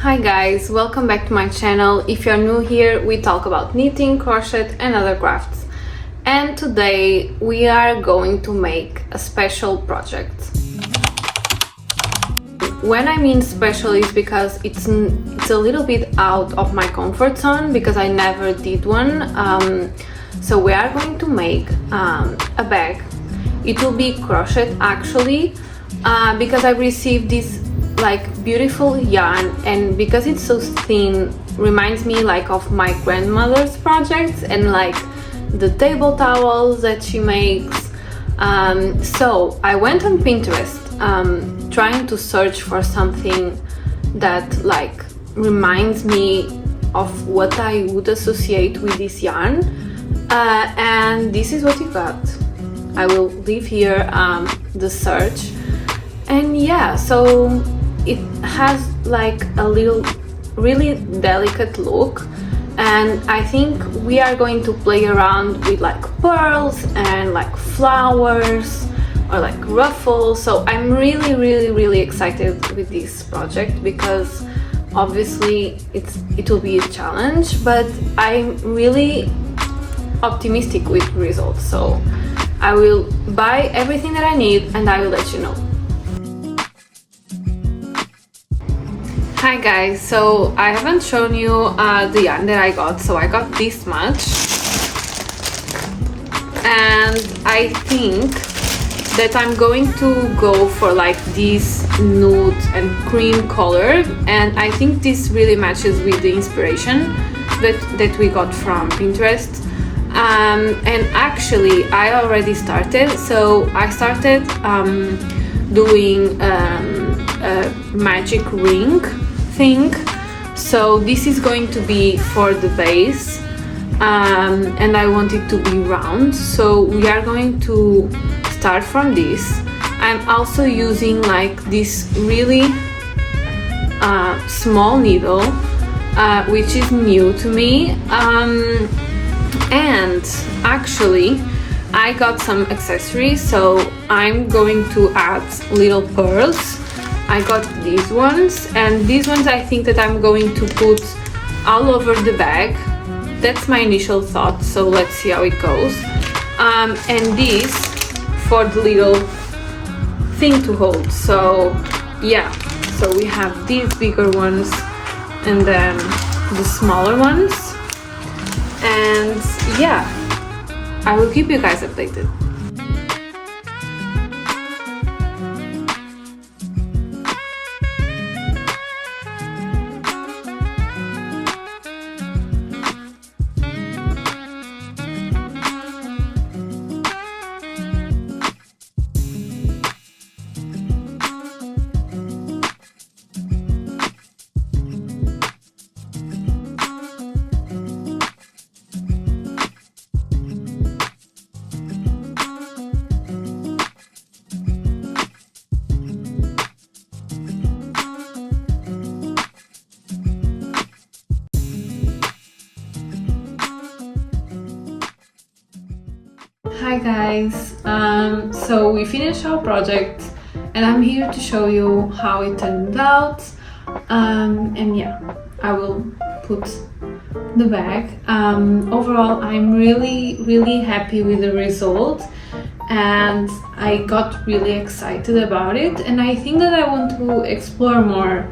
Hi guys, welcome back to my channel. If you're new here, we talk about knitting, crochet and other crafts. And today we are going to make a special project. When I mean special is because it's a little bit out of my comfort zone because I never did one. So we are going to make a bag. It will be crochet actually because I received this like beautiful yarn, and because it's so thin reminds me like of my grandmother's projects and like the table towels that she makes. So I went on Pinterest trying to search for something that like reminds me of what I would associate with this yarn, and this is what you got. I will leave here the search, and yeah, so it has like a little really delicate look, and I think we are going to play around with like pearls and like flowers or like ruffles. So I'm really excited with this project because obviously it will be a challenge, but I'm really optimistic with results. So I will buy everything that I need and I will let you know. Hi guys, so I haven't shown you the yarn that I got. So I got this much, and I think that I'm going to go for like this nude and cream color, and I think this really matches with the inspiration that we got from Pinterest. And actually I already started, so I started doing a magic ring thing. So this is going to be for the base, and I want it to be round, so we are going to start from this. I'm also using like this really small needle, which is new to me, and actually I got some accessories, so I'm going to add little pearls. I got these ones, and these ones I think that I'm going to put all over the bag. That's my initial thought, so let's see how it goes. And these for the little thing to hold. So yeah, so we have these bigger ones and then the smaller ones, and yeah, I will keep you guys updated. Hi guys, so we finished our project and I'm here to show you how it turned out, and yeah, I will put the bag. Overall I'm really happy with the result, and I got really excited about it, and I think that I want to explore more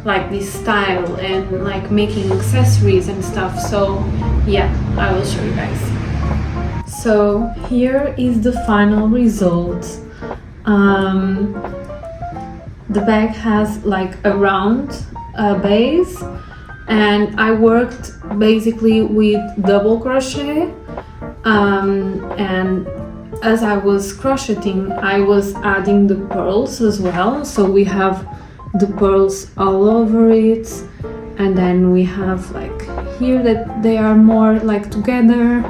like this style and like making accessories and stuff. So yeah, I will show you guys. So here is the final result. The bag has like a round base, and I worked basically with double crochet, and as I was crocheting I was adding the pearls as well. So we have the pearls all over it, and then we have like here that they are more like together.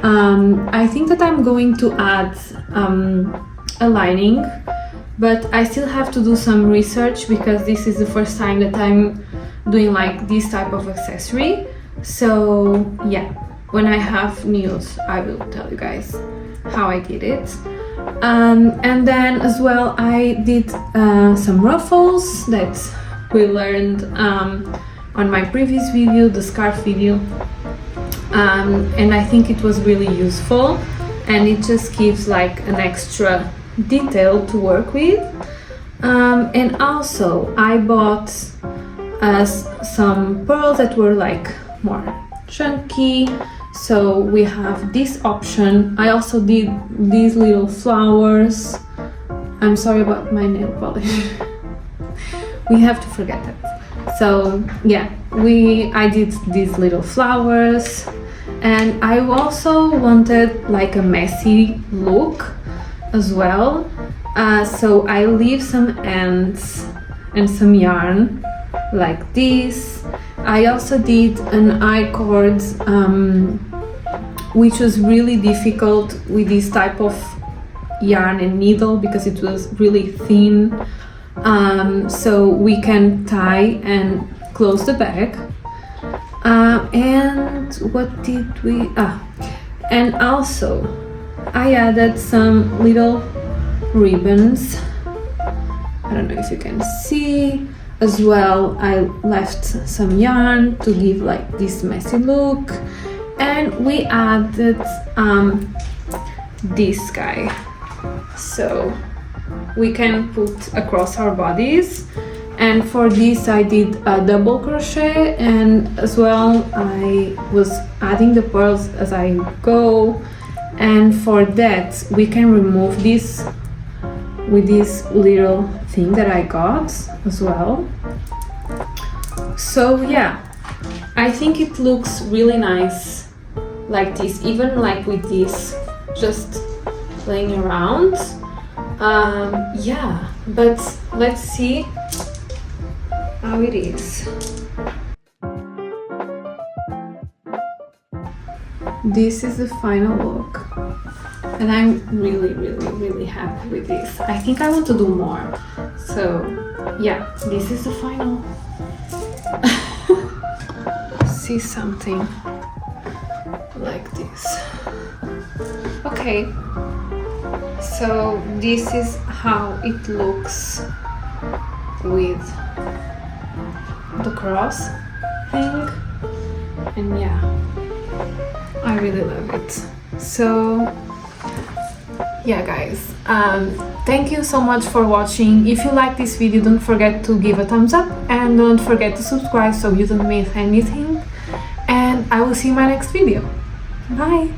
I think that I'm going to add a lining, but I still have to do some research because this is the first time that I'm doing like this type of accessory. So yeah, when I have news I will tell you guys how I did it. And then as well I did some ruffles that we learned on my previous video, the scarf video, and I think it was really useful, and it just gives like an extra detail to work with. And also I bought some pearls that were like more chunky, so we have this option. I also did these little flowers. I'm sorry about my nail polish. We have to forget that. So yeah, I did these little flowers, and I also wanted like a messy look as well. So I leave some ends and some yarn like this. I also did an I-cord, which was really difficult with this type of yarn and needle because it was really thin. So we can tie and close the bag. And what did we... and also I added some little ribbons. I don't know if you can see. As well, I left some yarn to give like this messy look, and we added this guy, so we can put across our bodies. And for this I did a double crochet, and as well I was adding the pearls as I go, and for that we can remove this with this little thing that I got as well. So yeah, I think it looks really nice like this, even like with this just playing around. Yeah, but let's see how it is. This is the final look, and I'm really happy with this. I think I want to do more. So yeah, this is the final. See something like this. Okay, so this is how it looks with the cross thing, and yeah, I really love it. So yeah guys, thank you so much for watching. If you like this video, don't forget to give a thumbs up, and don't forget to subscribe so you don't miss anything, and I will see you in my next video. Bye.